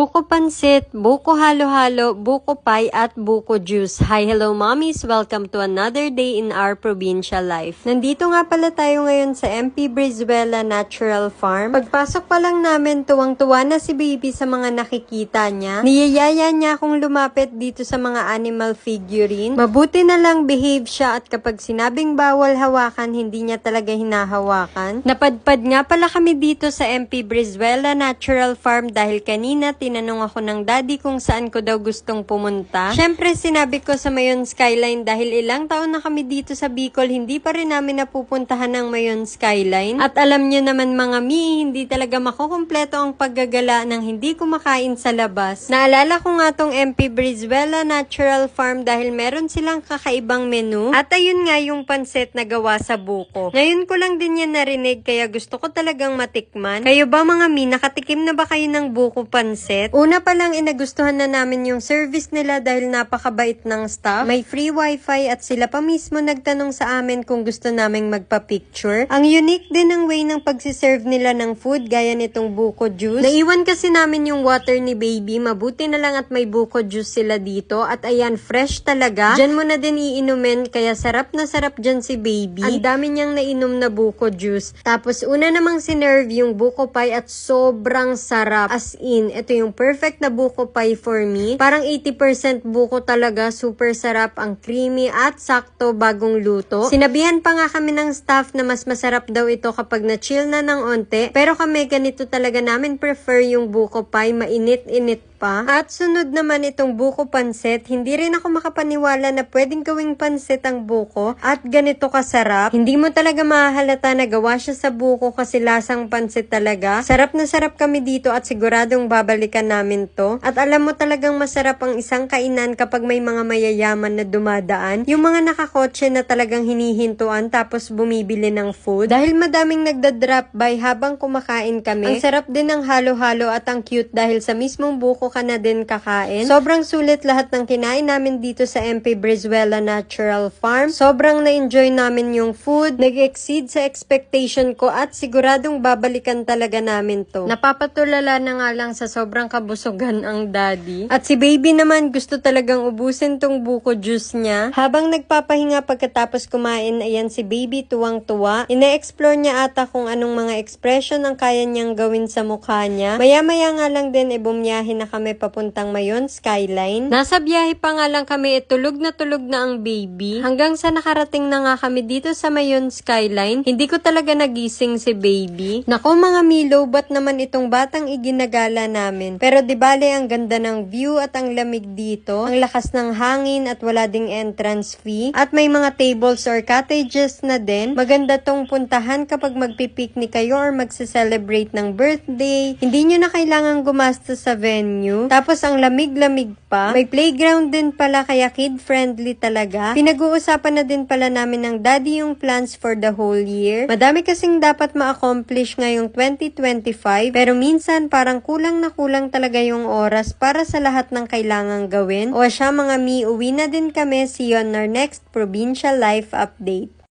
buko pansit, buko halo-halo, buko pie, at buko juice. Hi, hello mommies! Welcome to another day in our provincial life. Nandito nga pala tayo ngayon sa MP Brizuela Natural Farm. Pagpasok pa lang namin, tuwang-tuwa na si baby sa mga nakikita niya. Niyayaya niya akong lumapit dito sa mga animal figurine. Mabuti na lang behave siya at kapag sinabing bawal hawakan, hindi niya talaga hinahawakan. Napadpad nga pala kami dito sa MP Brizuela Natural Farm dahil kanina tinanong ako ng daddy kung saan ko daw gustong pumunta. Syempre, sinabi ko sa Mayon Skyline dahil ilang taon na kami dito sa Bicol, hindi pa rin namin napupuntahan ng Mayon Skyline. At alam nyo naman mga mi, hindi talaga makukumpleto ang paggagala ng hindi kumakain sa labas. Naalala ko nga tong MP Brizuela Natural Farm dahil meron silang kakaibang menu. At ayun nga yung pansit na gawa sa buko. Ngayon ko lang din yan narinig kaya gusto ko talagang matikman. Kayo ba mga mi, nakatikim na ba kayo ng buko pansit? Una pa lang inagustuhan na namin yung service nila dahil napakabait ng staff. May free wifi at sila pa mismo nagtanong sa amin kung gusto naming magpa-picture. Ang unique din ng way ng pagsiserve nila ng food gaya nitong buko juice. Naiwan kasi namin yung water ni baby. Mabuti na lang at may buko juice sila dito. At ayan, fresh talaga. Diyan mo na din iinumin kaya sarap na sarap dyan si baby. Ang dami niyang nainom na buko juice. Tapos una namang sinerve yung buko pie at sobrang sarap. As in, ito yung perfect na buko pie for me. Parang 80% buko talaga. Super sarap. Ang creamy at sakto bagong luto. Sinabihan pa nga kami ng staff na mas masarap daw ito kapag na-chill na ng onte. Pero kami ganito talaga namin prefer yung buko pie. Mainit-init pa. At sunod naman itong buko pansit. Hindi rin ako makapaniwala na pwedeng gawing pansit ang buko at ganito kasarap. Hindi mo talaga mahahalata na gawa siya sa buko kasi lasang pansit talaga. Sarap na sarap kami dito at siguradong babalikan namin to. At alam mo talagang masarap ang isang kainan kapag may mga mayayaman na dumadaan. Yung mga nakakotse na talagang hinihintuan tapos bumibili ng food. Dahil madaming nagda-drop by habang kumakain kami. Ang sarap din ng halo-halo at ang cute dahil sa mismong buko ka na din kakain. Sobrang sulit lahat ng kinain namin dito sa MP Brizuela Natural Farm. Sobrang na-enjoy namin yung food. Nag-exceed sa expectation ko at siguradong babalikan talaga namin to. Napapatulala na nga lang sa sobrang kabusugan ang daddy. At si baby naman gusto talagang ubusin tong buko juice niya. Habang nagpapahinga pagkatapos kumain, ayan si baby tuwang-tuwa. Ina-explore niya ata kung anong mga expression ang kaya niyang gawin sa mukha niya. Maya-maya nga lang din bumiyahe na kami papuntang Mayon Skyline. Nasa biyahe pa nga lang kami, tulog na ang baby. Hanggang sa nakarating na nga kami dito sa Mayon Skyline, hindi ko talaga nagising si baby. Nako mga Milo, ba't naman itong batang iginagala namin? Pero di bale ang ganda ng view at ang lamig dito. Ang lakas ng hangin at wala ding entrance fee. At may mga tables or cottages na din. Maganda tong puntahan kapag magpipiknik kayo or magse-celebrate ng birthday. Hindi nyo na kailangan gumastos sa venue. Tapos ang lamig-lamig pa. May playground din pala kaya kid-friendly talaga. Pinag-uusapan na din pala namin ng daddy yung plans for the whole year. Madami kasing dapat ma-accomplish ngayong 2025 pero minsan parang kulang na kulang talaga yung oras para sa lahat ng kailangang gawin. O siya mga mi, uwi na din kami. See you on our next Provincial Life Update.